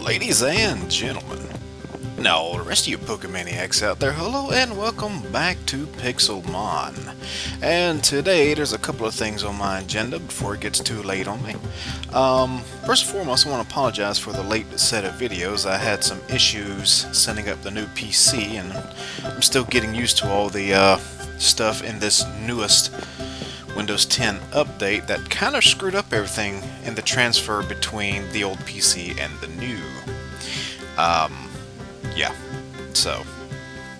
Ladies and gentlemen, now the rest of you Pokemaniacs out there, hello and welcome back to Pixelmon. And today there's a couple of things on my agenda before it gets too late on me. First and foremost, I want to apologize for the late set of videos. I had some issues setting up the new PC, and I'm still getting used to all the stuff in this newest Windows 10 update that kind of screwed up everything in the transfer between the old PC and the new.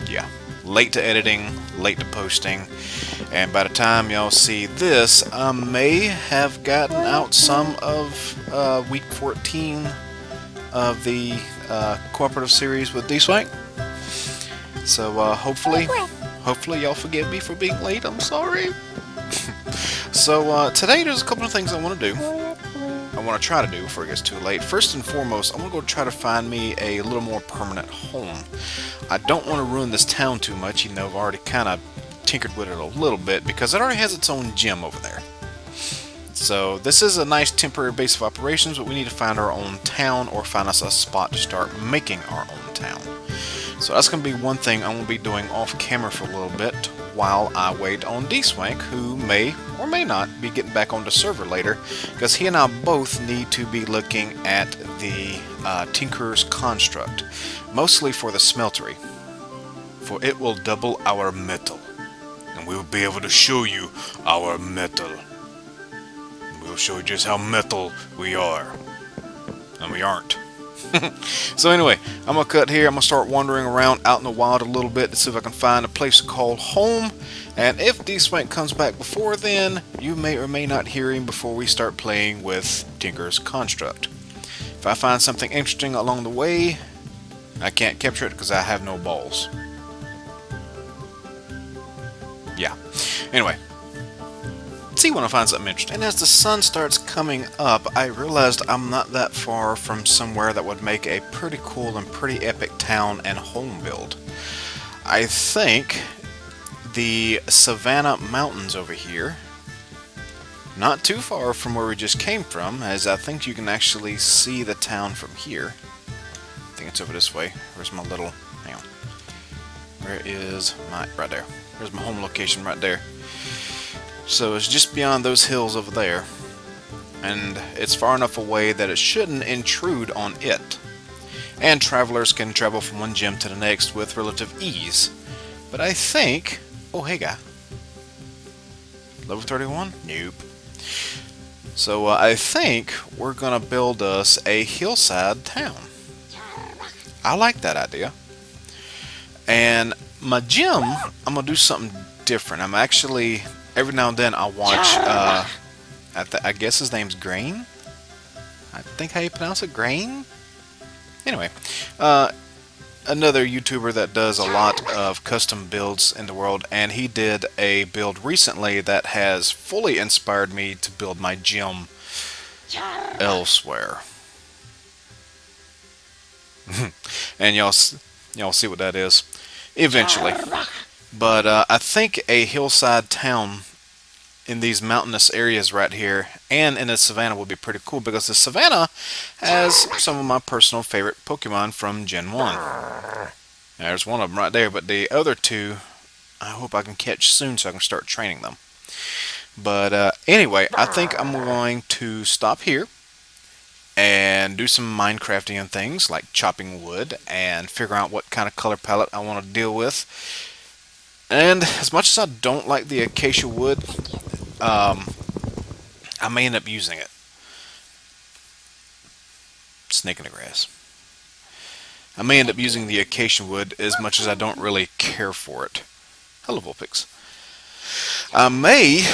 Yeah. Late to editing, late to posting, and by the time y'all see this, I may have gotten out some of week 14 of the cooperative series with D-Swank. So hopefully y'all forgive me for being late. I'm sorry. So today there's a couple of things I want to do. I want to try to do before it gets too late. First and foremost, I'm going to go try to find me a little more permanent home. I don't want to ruin this town too much, even though I've already kind of tinkered with it a little bit, because it already has its own gym over there. So this is a nice temporary base of operations, but we need to find our own town or find us a spot to start making our own town. So that's going to be one thing I'm going to be doing off camera for a little bit while I wait on D-Swank, who may or may not be getting back on the server later, because he and I both need to be looking at the Tinker's Construct, mostly for the smeltery, for it will double our metal, and we will be able to show you our metal. We'll show you just how metal we are, and we aren't. So anyway, I'm going to cut here. I'm going to start wandering around out in the wild a little bit to see if I can find a place to call home. And if D-Swank comes back before then, you may or may not hear him before we start playing with Tinker's Construct. If I find something interesting along the way, I can't capture it because I have no balls. Yeah. Anyway. See when I find something interesting. And as the sun starts coming up, I realized I'm not that far from somewhere that would make a pretty cool and pretty epic town and home build. I think the Savannah Mountains over here, not too far from where we just came from, as I think you can actually see the town from here. I think it's over this way. Where's my little... hang on. Where is my... right there. There's my home location right there. So it's just beyond those hills over there, and it's far enough away that it shouldn't intrude on it, and travelers can travel from one gym to the next with relative ease. But I think... oh, hey guy. Level 31? Nope. So I think we're gonna build us a hillside town. I like that idea. And my gym, I'm gonna do something different. I'm actually... every now and then I'll watch, I guess his name's Grain? I think how you pronounce it, Grain? Anyway, another YouTuber that does a lot of custom builds in the world, and he did a build recently that has fully inspired me to build my gym elsewhere. And y'all see what that is eventually. But I think a hillside town in these mountainous areas right here and in the savannah would be pretty cool, because the savannah has some of my personal favorite Pokemon from Gen 1. There's one of them right there, but the other two I hope I can catch soon so I can start training them. But anyway, I think I'm going to stop here and do some Minecrafting and things like chopping wood and figure out what kind of color palette I want to deal with. And as much as I don't like the acacia wood, I may end up using it. Snake in the grass. I may end up using the acacia wood as much as I don't really care for it. Hello, Vulpix. I may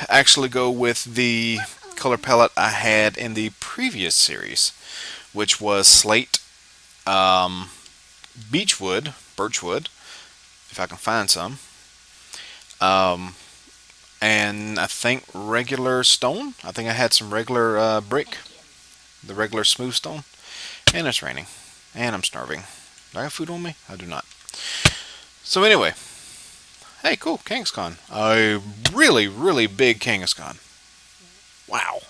actually go with the color palette I had in the previous series, which was slate, beechwood, birchwood, if I can find some, and I think regular stone. I think I had some regular brick, the regular smooth stone, and it's raining, and I'm starving. Do I have food on me? I do not. So anyway, hey, cool, Kangaskhan. A really, really big Kangaskhan. Wow.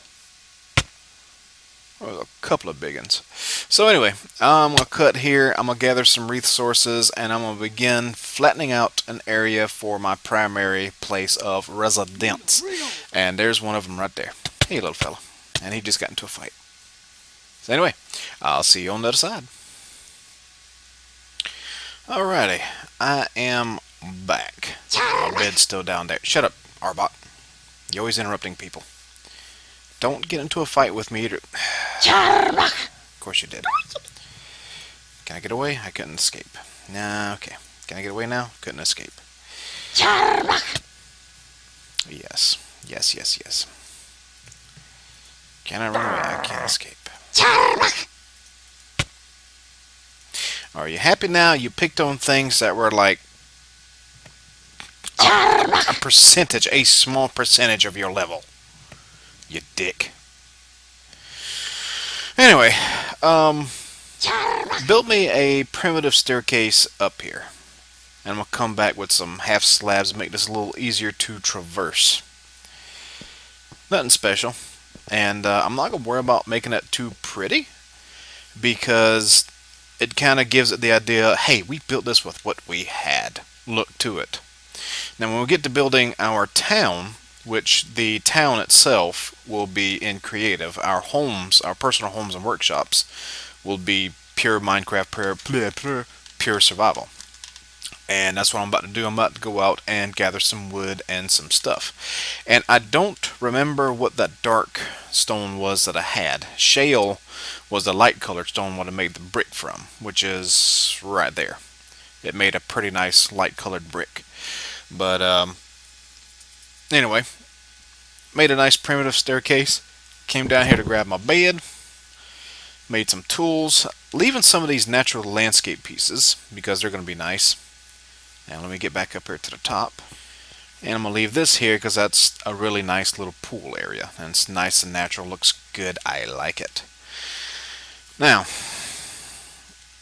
Well, a couple of big ones. So anyway, I'm going to cut here. I'm going to gather some resources, and I'm going to begin flattening out an area for my primary place of residence. And there's one of them right there. Hey, little fella. And he just got into a fight. So anyway, I'll see you on the other side. Alrighty, I am back. My bed's still down there. Shut up, Arbot. You're always interrupting people. Don't get into a fight with me either. Of course you did. Can I get away? I couldn't escape. Nah, okay. Can I get away now? Couldn't escape. Yes. Yes, yes, yes. Can I run away? I can't escape. Are you happy now? You picked on things that were like a percentage, a small percentage of your level. You dick. Anyway, build me a primitive staircase up here. And I'm going to come back with some half slabs to make this a little easier to traverse. Nothing special. And I'm not going to worry about making it too pretty, because it kind of gives it the idea, hey, we built this with what we had. Look to it. Now when we get to building our town, which the town itself will be in creative, our homes, our personal homes and workshops will be pure Minecraft, pure survival. And that's what I'm about to do. I'm about to go out and gather some wood and some stuff. And I don't remember what that dark stone was that I had. Shale was the light colored stone what I made the brick from, which is right there. It made a pretty nice light colored brick. But anyway, made a nice primitive staircase. Came down here to grab my bed. Made some tools. Leaving some of these natural landscape pieces because they're going to be nice. Now let me get back up here to the top. And I'm going to leave this here because that's a really nice little pool area. And it's nice and natural. Looks good. I like it. Now,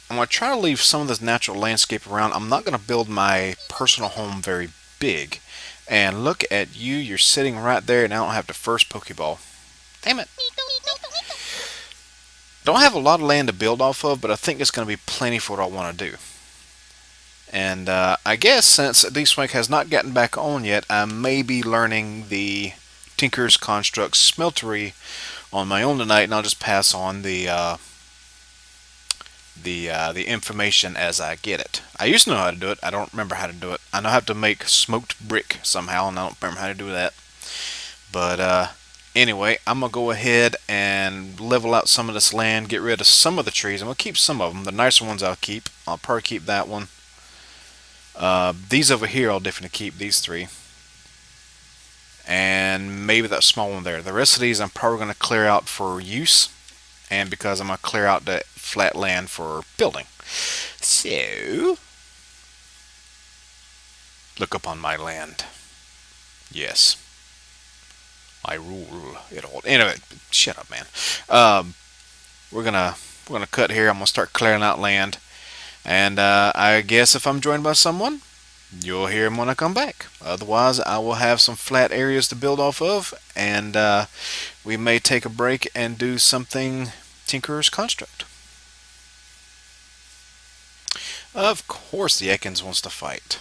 I'm going to try to leave some of this natural landscape around. I'm not going to build my personal home very big. And look at you. You're sitting right there and I don't have the first Pokeball. Damn it. Don't have a lot of land to build off of, but I think it's going to be plenty for what I want to do. And I guess since D-Swink has not gotten back on yet, I may be learning the Tinker's Construct Smeltery on my own tonight, and I'll just pass on the information as I get it. I used to know how to do it. I don't remember how to do it. I know how to make smoked brick somehow, and I don't remember how to do that. But anyway, I'm going to go ahead and level out some of this land, get rid of some of the trees. I'm going to keep some of them. The nicer ones I'll keep. I'll probably keep that one. These over here I'll definitely keep, these three. And maybe that small one there. The rest of these I'm probably going to clear out for use. And because I'm going to clear out the flat land for building. So, look upon my land. Yes. I rule it all. Anyway, shut up, man. We're gonna cut here. I'm gonna start clearing out land. And I guess if I'm joined by someone, you'll hear him when I come back. Otherwise, I will have some flat areas to build off of, and we may take a break and do something Tinker's Construct. Of course the Ekans wants to fight.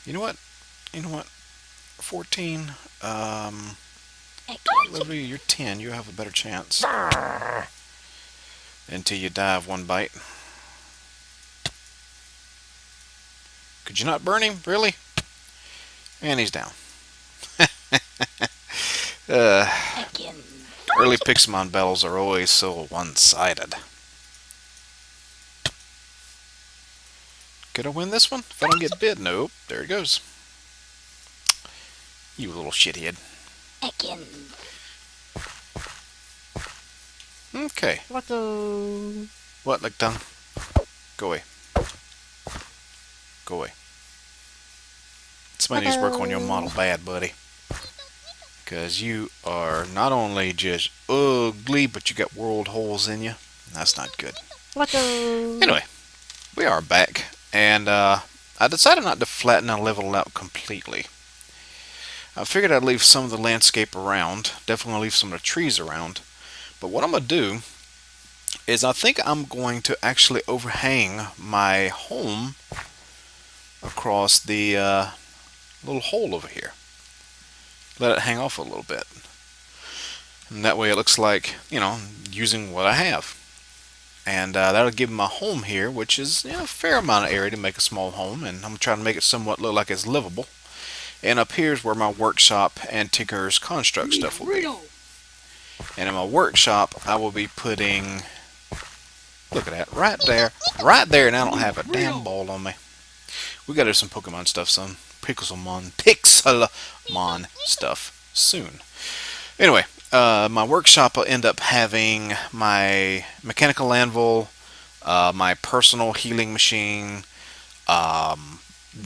You know what? 14. Liberty, you're 10. You have a better chance. Until you die of one bite. Could you not burn him? Really? And he's down. Early Pixelmon battles are always so one-sided. Could I win this one? If I don't get bit? Nope. There it goes. You little shithead. Okay. What, like done? Go away. Go away. Somebody needs to work on your model bad, buddy. Because you are not only just ugly, but you got world holes in you. That's not good. Anyway, we are back. And I decided not to flatten and level out completely. I figured I'd leave some of the landscape around. Definitely leave some of the trees around. But what I'm going to do is I think I'm going to actually overhang my home across the little hole over here. Let it hang off a little bit. And that way it looks like, using what I have. And that'll give me my home here, which is a fair amount of area to make a small home. And I'm trying to make it somewhat look like it's livable. And up here is where my workshop and Tinker's construct stuff will be. And in my workshop, I will be putting, look at that, right there, and I don't have a damn ball on me. We gotta do some Pokemon stuff, son. Pixelmon stuff soon. Anyway, my workshop will end up having my mechanical anvil, my personal healing machine, the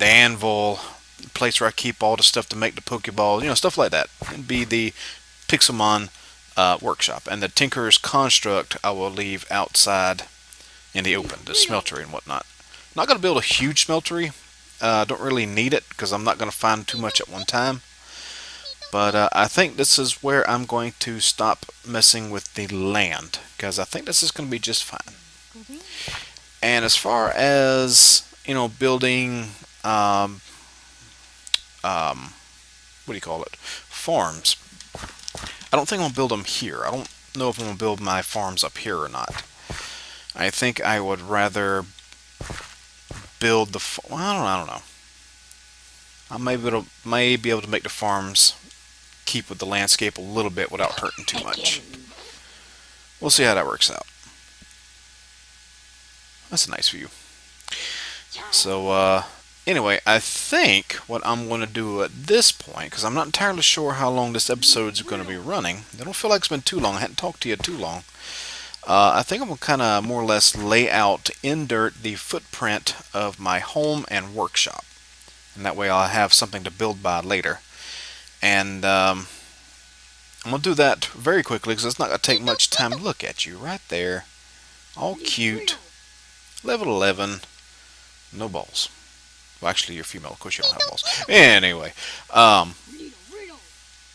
anvil, the place where I keep all the stuff to make the Pokeballs, stuff like that. It'd be the Pixelmon workshop. And the Tinker's construct I will leave outside in the open, the smeltery and whatnot. Not going to build a huge smeltery. Don't really need it because I'm not going to find too much at one time. But I think this is where I'm going to stop messing with the land, because I think this is going to be just fine. And as far as building what do you call it, farms, I don't think I'm going to build them here. I don't know if I'm going to build my farms up here or not. I think I would rather build the well, I don't know. I may be able to make the farms keep with the landscape a little bit without hurting too much. We'll see how that works out. That's a nice view. So anyway, I think what I'm going to do at this point, because I'm not entirely sure how long this episode is going to be running. I don't feel like it's been too long. I hadn't talked to you too long. I think I'm going to kind of more or less lay out in dirt the footprint of my home and workshop. And that way I'll have something to build by later. And I'm going to do that very quickly because it's not going to take much time. Look at you right there. All cute. Level 11. No balls. Well, actually, you're female. Of course you don't have balls. Anyway.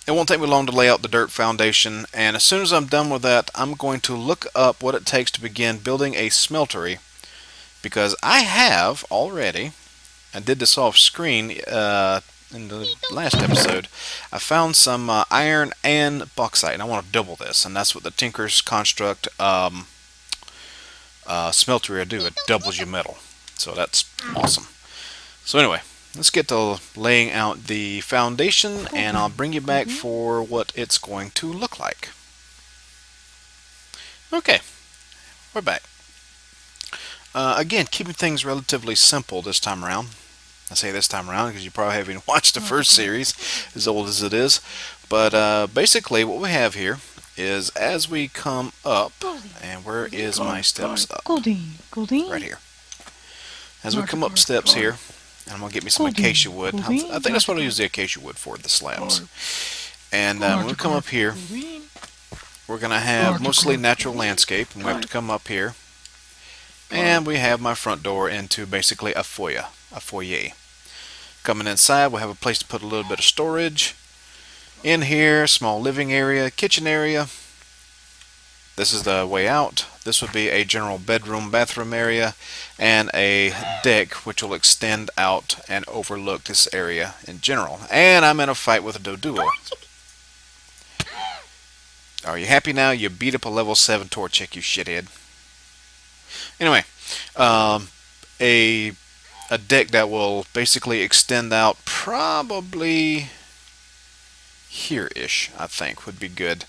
It won't take me long to lay out the dirt foundation. And as soon as I'm done with that, I'm going to look up what it takes to begin building a smeltery. Because I have already, I did this off screen in the last episode, I found some iron and bauxite, and I want to double this, and that's what the Tinker's Construct smeltery will do. It doubles your metal, so that's awesome. So anyway, let's get to laying out the foundation, and I'll bring you back for what it's going to look like. Okay, we're back. Again, keeping things relatively simple this time around. I say this time around because you probably haven't even watched the first series, as old as it is. But basically what we have here is as we come up, and where is my steps up? Right here. As we come up steps here, and I'm going to get me some acacia wood. I think that's what I'll use the acacia wood for, the slabs. And when we come up here, we're going to have mostly natural landscape, and we have to come up here. And we have my front door into basically a foyer. Coming inside, we'll have a place to put a little bit of storage. In here, small living area, kitchen area. This is the way out. This would be a general bedroom, bathroom area, and a deck which will extend out and overlook this area in general. And I'm in a fight with a Doduo. Are you happy now? You beat up a level 7 Torchic, you shithead. Anyway, a deck that will basically extend out probably here-ish, I think, would be good.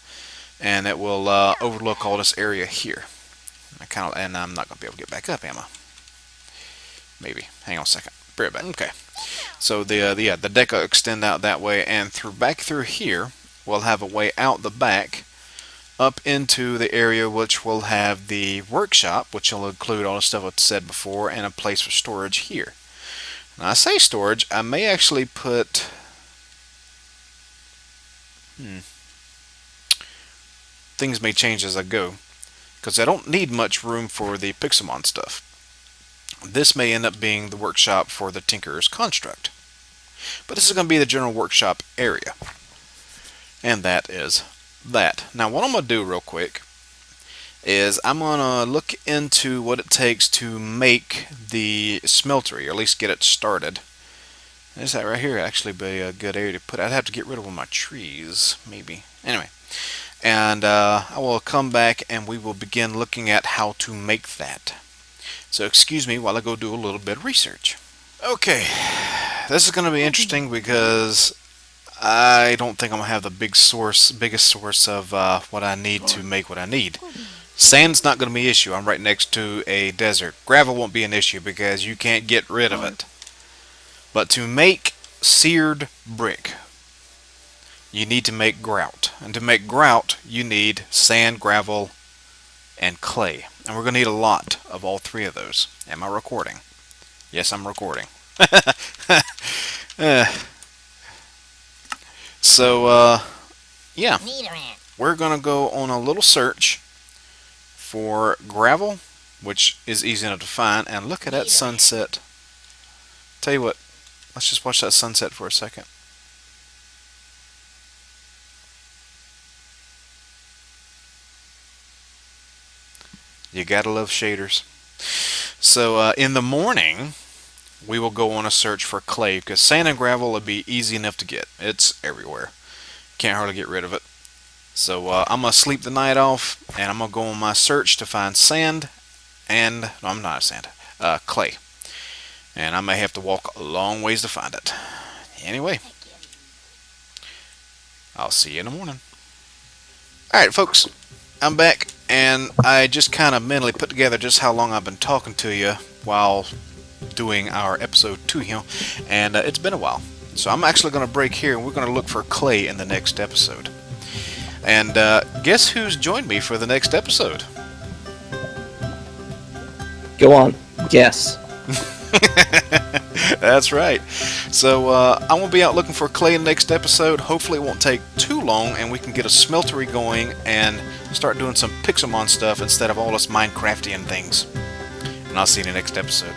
And it will overlook all this area here. And I'm not going to be able to get back up, am I? Maybe. Hang on a second. Be right back. Okay. So the deck will extend out that way, and back through here, we'll have a way out the back up into the area which will have the workshop, which will include all the stuff I've said before, and a place for storage here. Now I say storage, I may actually put things may change as I go, because I don't need much room for the Pixelmon stuff. This may end up being the workshop for the Tinker's Construct. But this is going to be the general workshop area. And that is that. Now what I'm going to do real quick is I'm going to look into what it takes to make the smeltery, or at least get it started. This that right here actually be a good area to put. I'd have to get rid of one of my trees, maybe. Anyway, and I will come back and we will begin looking at how to make that. So excuse me while I go do a little bit of research. Okay, this is going to be interesting because I don't think I'm going to have the biggest source of what I need to make what I need. Sand's not going to be an issue. I'm right next to a desert. Gravel won't be an issue because you can't get rid of it. But to make seared brick, you need to make grout. And to make grout, you need sand, gravel, and clay. And we're going to need a lot of all three of those. Am I recording? Yes, I'm recording. So, yeah. We're going to go on a little search for gravel, which is easy enough to find. And look at that sunset. Tell you what, let's just watch that sunset for a second. You gotta love shaders. So in the morning, we will go on a search for clay, because sand and gravel would be easy enough to get. It's everywhere. Can't hardly get rid of it. So I'm going to sleep the night off, and I'm going to go on my search to find sand and... No, I'm not sand. Clay. And I may have to walk a long ways to find it. Anyway, I'll see you in the morning. Alright, folks. I'm back, and I just kind of mentally put together just how long I've been talking to you while doing our episode 2 here, and it's been a while. So I'm actually going to break here, and we're going to look for clay in the next episode. And guess who's joined me for the next episode? Go on, guess. That's right. So I'm going to be out looking for clay in the next episode. Hopefully it won't take too long and we can get a smeltery going and start doing some Pixelmon stuff instead of all this Minecraftian things. And I'll see you in the next episode.